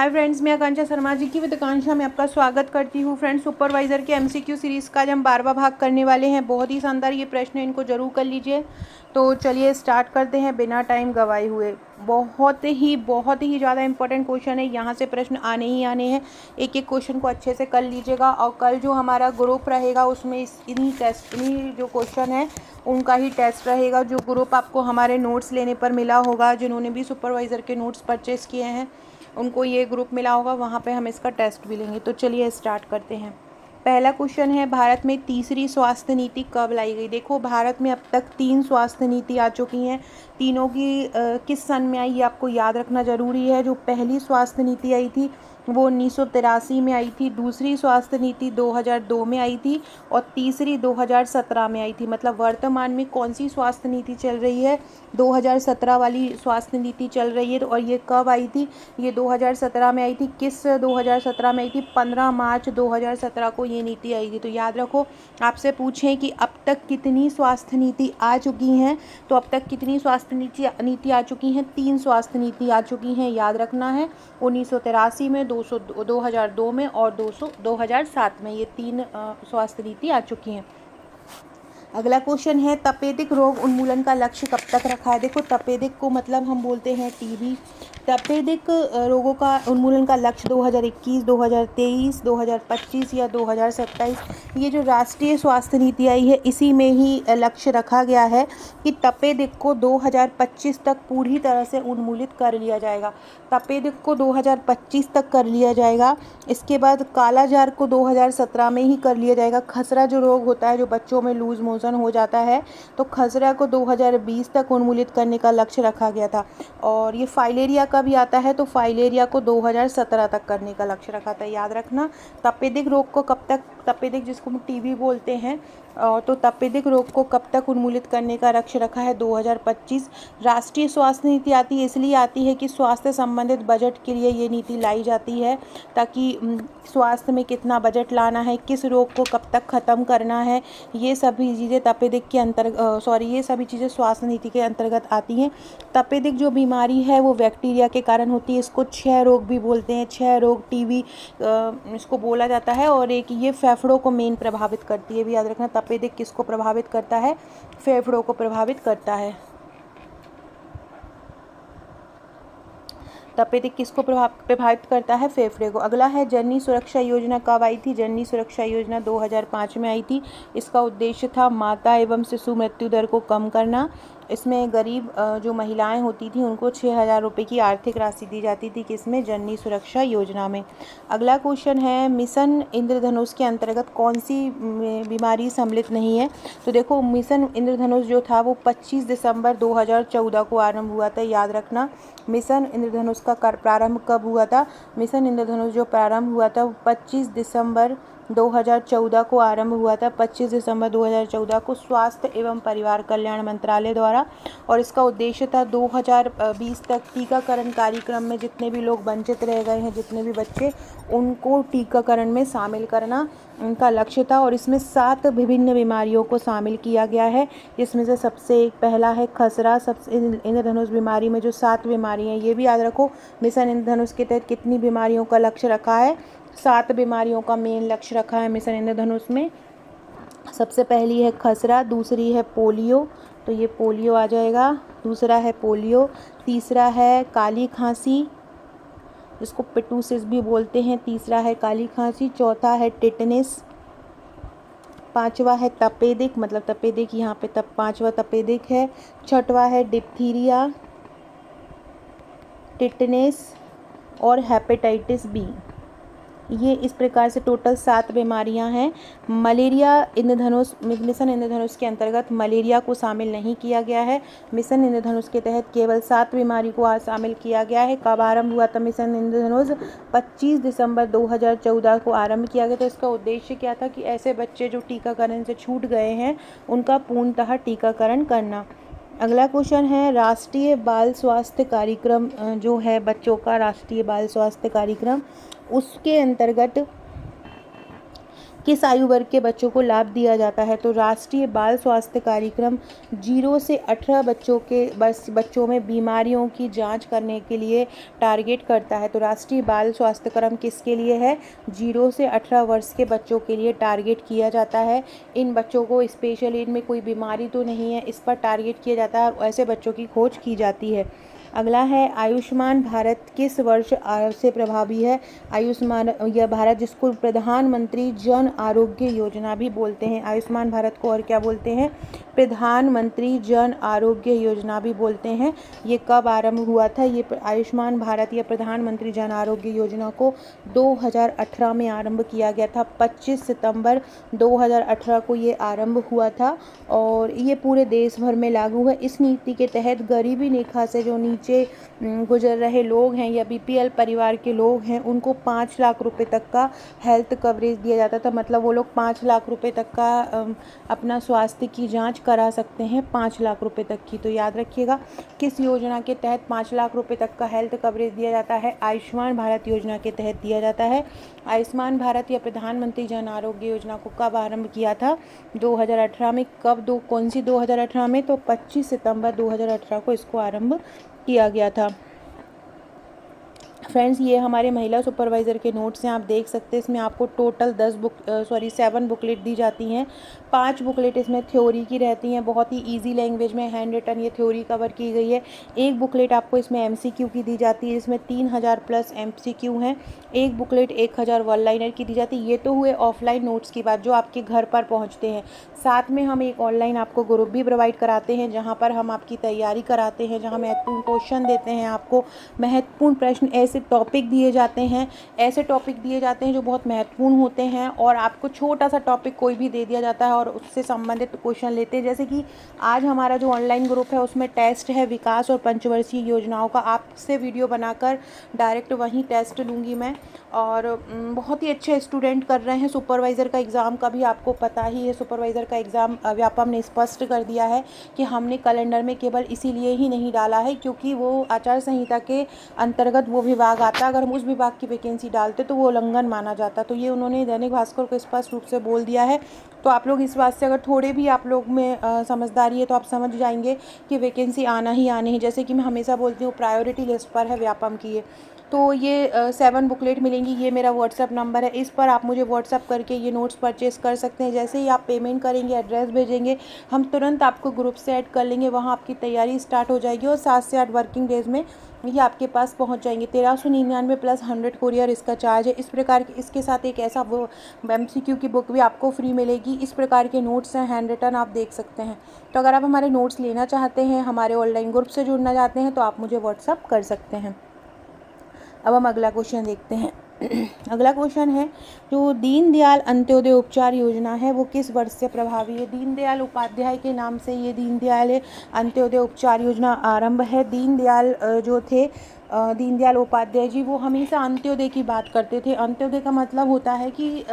Hi friends, मैं आकांक्षा शर्मा जी की with आकांक्षा में आपका स्वागत करती हूँ। फ्रेंड्स, सुपरवाइज़र के एमसीक्यू सीरीज़ का आज हम 12वां भाग करने वाले हैं। बहुत ही शानदार ये प्रश्न है, इनको ज़रूर कर लीजिए। तो चलिए स्टार्ट करते हैं बिना टाइम गवाए हुए। बहुत ही ज़्यादा इंपॉर्टेंट क्वेश्चन है, यहाँ से प्रश्न आने ही आने हैं। एक एक क्वेश्चन को अच्छे से कर लीजिएगा और कल जो हमारा ग्रुप रहेगा उसमें इन्हीं जो क्वेश्चन है उनका ही टेस्ट रहेगा। जो ग्रुप आपको हमारे नोट्स लेने पर मिला होगा, जिन्होंने भी सुपरवाइज़र के नोट्स परचेज़ किए हैं उनको ये ग्रुप मिला होगा, वहाँ पे हम इसका टेस्ट भी लेंगे। तो चलिए स्टार्ट करते हैं। पहला क्वेश्चन है, भारत में तीसरी स्वास्थ्य नीति कब लाई गई? देखो, भारत में अब तक 3 स्वास्थ्य नीति आ चुकी हैं। तीनों की किस सन में आई ये आपको याद रखना ज़रूरी है। जो पहली स्वास्थ्य नीति आई थी वो 1983 में आई थी, दूसरी स्वास्थ्य नीति 2002 में आई थी और तीसरी 2017 में आई थी। मतलब वर्तमान में कौन सी स्वास्थ्य नीति चल रही है? 2017 वाली स्वास्थ्य नीति चल रही है। और ये कब आई थी? ये 2017 में आई थी। किस 2017 में आई थी? 15 मार्च 2017 को ये नीति आई थी। तो याद रखो, आपसे पूछें कि अब तक कितनी स्वास्थ्य नीति आ चुकी हैं, तो अब तक कितनी स्वास्थ्य नीति आ चुकी हैं? 3 स्वास्थ्य नीति आ चुकी हैं, याद रखना है। 1983 में, 2002 में और 2007 में, ये 3 स्वास्थ्य नीति आ चुकी हैं। अगला क्वेश्चन है, तपेदिक रोग उन्मूलन का लक्ष्य कब तक रखा है? देखो, तपेदिक को मतलब हम बोलते हैं टीबी। तपेदिक रोगों का उन्मूलन का लक्ष्य 2021, 2023, 2025 या 2027, ये जो राष्ट्रीय स्वास्थ्य नीति आई है इसी में ही लक्ष्य रखा गया है कि तपेदिक को 2025 तक पूरी तरह से उन्मूलित कर लिया जाएगा। तपेदिक को 2025 तक कर लिया जाएगा। इसके बाद कालाजार को 2017 में ही कर लिया जाएगा। खसरा जो रोग होता है, जो बच्चों में लूज मोशन हो जाता है, तो खसरा को 2020 तक उन्मूलित करने का लक्ष्य रखा गया था। और ये फाइलेरिया का भी आता है, तो फाइलेरिया को 2017 तक करने का लक्ष्य रखा था, याद रखना। तपेदिक रोग को कब तक, तपेदिक जिसको हम टीबी बोलते हैं, तो तपेदिक रोग को कब तक उन्मूलित करने का लक्ष्य रखा है? 2025। राष्ट्रीय स्वास्थ्य नीति आती है, इसलिए आती है कि स्वास्थ्य संबंधित बजट के लिए ये नीति लाई जाती है, ताकि स्वास्थ्य में कितना बजट लाना है, किस रोग को कब तक ख़त्म करना है, ये सभी चीज़ें तपेदिक के ये सभी चीज़ें स्वास्थ्य नीति के अंतर्गत आती हैं। तपेदिक जो बीमारी है वो बैक्टीरिया के कारण होती है। इसको क्षय रोग भी बोलते हैं, क्षय रोग, टीबी इसको बोला जाता है। और एक ये फेफड़ों को मेन प्रभावित करती है, भी याद रखना। तपेदिक किसको प्रभावित करता है? फेफड़ों को प्रभावित करता है। तपेदिक किसको प्रभावित करता है? फेफड़े को। अगला है, जननी सुरक्षा योजना कब आई थी? जननी सुरक्षा योजना 2005 में आई थी। इसका उद्देश्य था माता एवं शिशु मृत्यु दर को कम करना। इसमें गरीब जो महिलाएं होती थी उनको 6,000 रुपये की आर्थिक राशि दी जाती थी, किसमें? जननी सुरक्षा योजना में। अगला क्वेश्चन है, मिशन इंद्रधनुष के अंतर्गत कौन सी बीमारी सम्मिलित नहीं है? तो देखो, मिशन इंद्रधनुष जो था वो 25 दिसंबर 2014 को आरंभ हुआ था, याद रखना। मिशन इंद्रधनुष का प्रारंभ कब हुआ था? मिशन इंद्रधनुष जो प्रारंभ हुआ था वो 25 दिसंबर 2014 को आरंभ हुआ था। 25 दिसंबर 2014 को स्वास्थ्य एवं परिवार कल्याण मंत्रालय द्वारा। और इसका उद्देश्य था 2020 तक टीकाकरण कार्यक्रम में जितने भी लोग वंचित रह गए हैं, जितने भी बच्चे, उनको टीकाकरण में शामिल करना उनका लक्ष्य था। और इसमें 7 विभिन्न बीमारियों को शामिल किया गया है, जिसमें से सबसे पहला है खसरा। सबसे इंद्रधनुष बीमारी में जो 7 बीमारियाँ हैं, ये भी याद रखो। मिशन इंद्रधनुष के तहत कितनी बीमारियों का लक्ष्य रखा है? 7 बीमारियों का मेन लक्ष्य रखा है मिशन इंद्रधनुष में। सबसे पहली है खसरा, दूसरी है पोलियो, तो ये पोलियो आ जाएगा, दूसरा है पोलियो। तीसरा है काली खांसी, जिसको पिटूसिस भी बोलते हैं, तीसरा है काली खांसी। चौथा है टिटनेस। पांचवा है तपेदिक, मतलब तपेदिक यहाँ पे पांचवा तपेदिक है। छठवा है डिप्थीरिया, टिटनेस और हेपेटाइटिस बी। ये इस प्रकार से टोटल 7 बीमारियां हैं। मलेरिया इंद्रधनुष, मिशन इंद्रधनुष के अंतर्गत मलेरिया को शामिल नहीं किया गया है। मिशन इंद्रधनुष के तहत केवल 7 बीमारी को शामिल किया गया है। कब आरंभ हुआ था मिशन इंद्रधनुष? 25 दिसंबर 2014 को आरंभ किया गया। तो इसका उद्देश्य क्या था कि ऐसे बच्चे जो टीकाकरण से छूट गए हैं उनका पूर्णतः टीकाकरण करना। अगला क्वेश्चन है, राष्ट्रीय बाल स्वास्थ्य कार्यक्रम जो है बच्चों का राष्ट्रीय बाल स्वास्थ्य कार्यक्रम, उसके अंतर्गत किस आयु वर्ग के बच्चों को लाभ दिया जाता है? तो राष्ट्रीय बाल स्वास्थ्य कार्यक्रम 0 से 18 बच्चों में बीमारियों की जांच करने के लिए टारगेट करता है। तो राष्ट्रीय बाल स्वास्थ्य कार्यक्रम किसके लिए है? 0 से 18 वर्ष के बच्चों के लिए टारगेट किया जाता है। इन बच्चों को स्पेशली इनमें कोई बीमारी तो नहीं है, इस पर टारगेट किया जाता है और ऐसे बच्चों की खोज की जाती है। अगला है आयुष्मान भारत किस वर्ष से प्रभावी है? आयुष्मान यह भारत, जिसको प्रधानमंत्री जन आरोग्य योजना भी बोलते हैं। आयुष्मान भारत को और क्या बोलते हैं? प्रधानमंत्री जन आरोग्य योजना भी बोलते हैं। ये कब आरंभ हुआ था? ये आयुष्मान भारत या प्रधानमंत्री जन आरोग्य योजना को 2018 में आरंभ किया गया था। 25 सितंबर 2018 को ये आरंभ हुआ था और ये पूरे देश भर में लागू है। इस नीति के तहत गरीबी रेखा से जो नीचे गुजर रहे लोग हैं या बीपीएल परिवार के लोग हैं, उनको 5 लाख रुपए तक का हेल्थ कवरेज दिया जाता था। मतलब वो लोग 5 लाख रुपए तक का अपना स्वास्थ्य की जांच करा सकते हैं, 5 लाख रुपए तक की। तो याद रखिएगा, किस योजना के तहत 5 लाख रुपए तक का हेल्थ कवरेज दिया जाता है? आयुष्मान भारत योजना के तहत दिया जाता है। आयुष्मान भारत या प्रधानमंत्री जन आरोग्य योजना को कब आरंभ किया था? 2018 में। कब? कौन सी 2018 में? तो 25 सितंबर 2018 को इसको आरंभ किया गया था। फ्रेंड्स, ये हमारे महिला सुपरवाइज़र के नोट्स हैं, आप देख सकते हैं। इसमें आपको टोटल 7 बुकलेट दी जाती हैं। 5 बुकलेट इसमें थ्योरी की रहती हैं, बहुत ही इजी लैंग्वेज में हैंड रिटन ये थ्योरी कवर की गई है। एक बुकलेट आपको इसमें एमसीक्यू की दी जाती है, इसमें 3000 प्लस एमसीक्यू हैं। एक बुकलेट 1000 वन लाइनर की दी जाती है। ये तो हुए ऑफलाइन नोट्स की बात, जो आपके घर पर पहुँचते हैं। साथ में हम एक ऑनलाइन आपको ग्रुप भी प्रोवाइड कराते हैं, जहाँ पर हम आपकी तैयारी कराते हैं, जहाँ महत्वपूर्ण क्वेश्चन देते हैं, आपको महत्वपूर्ण प्रश्न, ऐसे टॉपिक दिए जाते हैं जो बहुत महत्वपूर्ण होते हैं। और आपको छोटा सा टॉपिक कोई भी दे दिया जाता है और उससे संबंधित क्वेश्चन लेते हैं। जैसे कि आज हमारा जो ऑनलाइन ग्रुप है उसमें टेस्ट है विकास और पंचवर्षीय योजनाओं का। आपसे वीडियो बनाकर डायरेक्ट वहीं टेस्ट लूँगी मैं। और बहुत ही अच्छे स्टूडेंट कर रहे हैं। सुपरवाइज़र का एग्ज़ाम का भी आपको पता ही है, सुपरवाइज़र का एग्ज़ाम व्यापम ने स्पष्ट कर दिया है कि हमने कैलेंडर में केवल इसीलिए ही नहीं डाला है क्योंकि वो आचार संहिता के अंतर्गत वो विभाग आता। अगर हम उस विभाग की वैकेंसी डालते तो वो उल्लंघन माना जाता। तो ये उन्होंने दैनिक भास्कर को स्पष्ट रूप से बोल दिया है। तो आप लोग इस बात से अगर थोड़े भी आप लोग में समझदारी है तो आप समझ जाएंगे कि वैकेंसी आना ही आनी है। जैसे कि मैं हमेशा बोलती हूँ, प्रायोरिटी लिस्ट पर है व्यापम की ये। तो ये 7 बुकलेट मिलेंगी। ये मेरा व्हाट्सएप नंबर है, इस पर आप मुझे व्हाट्सएप करके ये नोट्स परचेज़ कर सकते हैं। जैसे ही आप पेमेंट करेंगे, एड्रेस भेजेंगे, हम तुरंत आपको ग्रुप से ऐड कर लेंगे। वहाँ आपकी तैयारी स्टार्ट हो जाएगी और 7 से 8 वर्किंग डेज़ में ये आपके पास पहुँच जाएंगे। 1399 प्लस 100 कोरियर इसका चार्ज है। इस प्रकार के इसके साथ एक ऐसा वो MCQ की बुक भी आपको फ्री मिलेगी। इस प्रकार के नोट्स हैं, हैंड रिटन, आप देख सकते हैं। तो अगर आप हमारे नोट्स लेना चाहते हैं, हमारे ऑनलाइन ग्रुप से जुड़ना चाहते हैं, तो आप मुझे व्हाट्सअप कर सकते हैं। अब हम अगला क्वेश्चन देखते हैं। अगला क्वेश्चन है, जो दीनदयाल अंत्योदय उपचार योजना है वो किस वर्ष से प्रभावी है? दीनदयाल उपाध्याय के नाम से ये दीनदयाल अंत्योदय उपचार योजना आरंभ है। दीनदयाल जो थे दीनदयाल उपाध्याय जी, वो हमेशा अंत्योदय की बात करते थे। अंत्योदय का मतलब होता है कि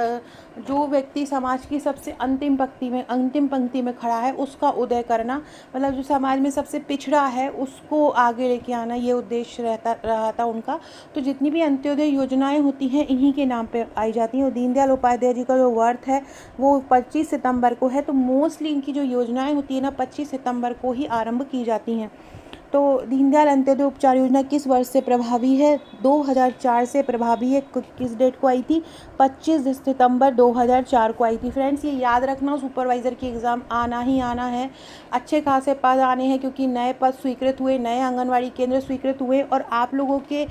जो व्यक्ति समाज की सबसे अंतिम पंक्ति में खड़ा है उसका उदय करना, मतलब जो समाज में सबसे पिछड़ा है उसको आगे लेके आना, ये उद्देश्य रहा था उनका। तो जितनी भी अंत्योदय योजनाएं होती हैं इन्हीं के नाम पे आई जाती हैं। और दीनदयाल उपाध्याय जी का जो वर्थ है वो 25 सितंबर को है। तो मोस्टली इनकी जो योजनाएं होती है ना 25 सितंबर को ही आरंभ की जाती हैं। तो दीनदयाल अंत्योदय उपचार योजना किस वर्ष से प्रभावी है? 2004 से प्रभावी है। किस डेट को आई थी? 25 सितंबर 2004 को आई थी। फ्रेंड्स, ये याद रखना, सुपरवाइज़र की एग्ज़ाम आना ही आना है। अच्छे खासे पद आने हैं क्योंकि नए पद स्वीकृत हुए, नए आंगनवाड़ी केंद्र स्वीकृत हुए। और आप लोगों के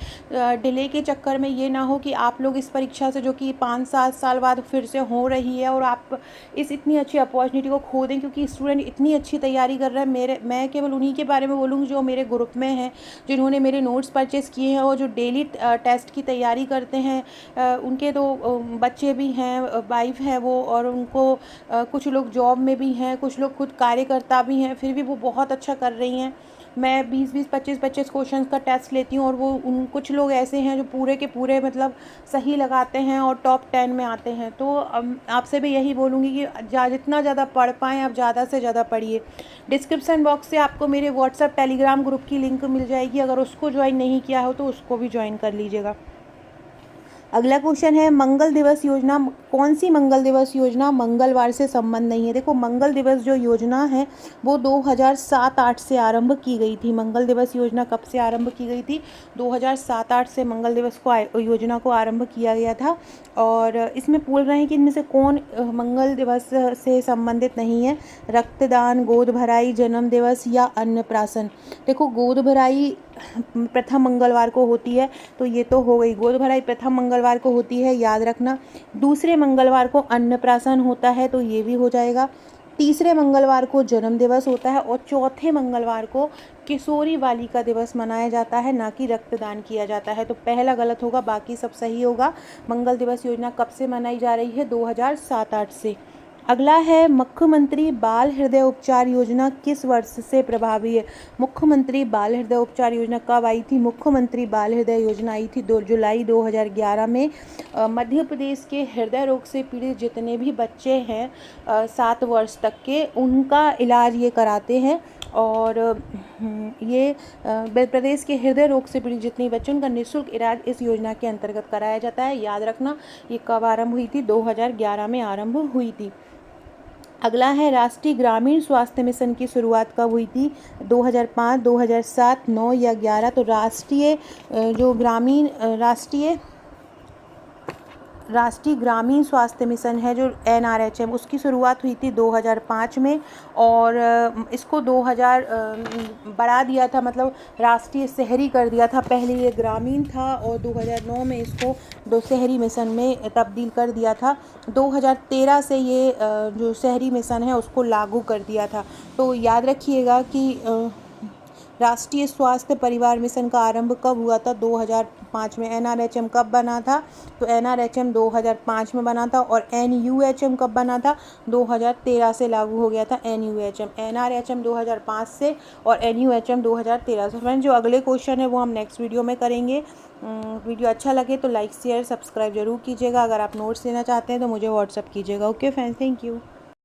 डिले के चक्कर में ये ना हो कि आप लोग इस परीक्षा से, जो कि 5-7 साल बाद फिर से हो रही है, और आप इस इतनी अच्छी अपॉर्चुनिटी को खो दें क्योंकि स्टूडेंट इतनी अच्छी तैयारी कर रहे हैं। मैं केवल उन्हीं के बारे में बोलूँगी जो मेरे ग्रुप में हैं, जिन्होंने मेरे नोट्स परचेज़ किए हैं और जो डेली टेस्ट की तैयारी करते हैं। उनके तो बच्चे भी हैं, वाइफ है वो, और उनको कुछ लोग जॉब में भी हैं, कुछ लोग खुद कार्यकर्ता भी हैं, फिर भी वो बहुत अच्छा कर रही हैं। मैं 20-20, 25-25 क्वेश्चन का टेस्ट लेती हूँ और वो कुछ लोग ऐसे हैं जो पूरे के पूरे मतलब सही लगाते हैं और टॉप 10 में आते हैं। तो आपसे भी यही बोलूँगी कि जितना ज़्यादा पढ़ पाएँ आप ज़्यादा से ज़्यादा पढ़िए। डिस्क्रिप्शन बॉक्स से आपको मेरे व्हाट्सएप टेलीग्राम ग्रुप की लिंक मिल जाएगी, अगर उसको ज्वाइन नहीं किया हो तो उसको भी ज्वाइन कर लीजिएगा। अगला क्वेश्चन है मंगल दिवस योजना, कौन सी मंगल दिवस योजना मंगलवार से संबंध नहीं है। देखो मंगल दिवस जो योजना है वो 2007-8 से आरंभ की गई थी। मंगल दिवस योजना कब से आरंभ की गई थी? 2007-8 से मंगल दिवस को योजना को आरंभ किया गया था। और इसमें बोल रहे हैं कि इनमें से कौन मंगल दिवस से संबंधित नहीं है? रक्तदान, गोद भराई, जन्म दिवस या अन्नप्राशन। देखो गोद भराई प्रथम मंगलवार को होती है, तो ये तो हो गई। गोद भराई प्रथम मंगलवार को होती है, याद रखना। दूसरे मंगलवार को अन्नप्राशन होता है, तो ये भी हो जाएगा। तीसरे मंगलवार को जन्म दिवस होता है और चौथे मंगलवार को किशोरी बालिका दिवस मनाया जाता है, ना कि रक्तदान किया जाता है। तो पहला गलत होगा, बाकी सब सही होगा। मंगल दिवस योजना कब से मनाई जा रही है? 2007-8 से। अगला है मुख्यमंत्री बाल हृदय उपचार योजना किस वर्ष से प्रभावी है? मुख्यमंत्री बाल हृदय उपचार योजना कब आई थी? मुख्यमंत्री बाल हृदय योजना आई थी 2 जुलाई 2011 में। मध्य प्रदेश के हृदय रोग से पीड़ित जितने भी बच्चे हैं 7 वर्ष तक के, उनका इलाज ये कराते हैं। और ये प्रदेश के हृदय रोग से पीड़ित जितने बच्चे, उनका निःशुल्क इलाज इस योजना के अंतर्गत कराया जाता है। याद रखना, ये कब आरंभ हुई थी? 2011 में आरंभ हुई थी। अगला है राष्ट्रीय ग्रामीण स्वास्थ्य मिशन की शुरुआत कब हुई थी? 2005, 2007, 9 या 11। तो राष्ट्रीय ग्रामीण स्वास्थ्य मिशन है जो NRHM, उसकी शुरुआत हुई थी 2005 में। और इसको 2000 बढ़ा दिया था, मतलब राष्ट्रीय शहरी कर दिया था। पहले ये ग्रामीण था और 2009 में इसको शहरी मिशन में तब्दील कर दिया था। 2013 से ये जो शहरी मिशन है उसको लागू कर दिया था। तो याद रखिएगा कि राष्ट्रीय स्वास्थ्य परिवार मिशन का आरंभ कब हुआ था? 2005 में। NRHM कब बना था? तो NRHM 2005 में बना था। और NUHM कब बना था? 2013 से लागू हो गया था NRHM 2005 से और NUHM 2013 से। फ्रेंड्स, जो अगले क्वेश्चन है वो हम नेक्स्ट वीडियो में करेंगे। वीडियो अच्छा लगे तो लाइक शेयर सब्सक्राइब जरूर कीजिएगा। अगर आप नोट्स लेना चाहते हैं तो मुझे व्हाट्सअप कीजिएगा। Okay friends, thank you.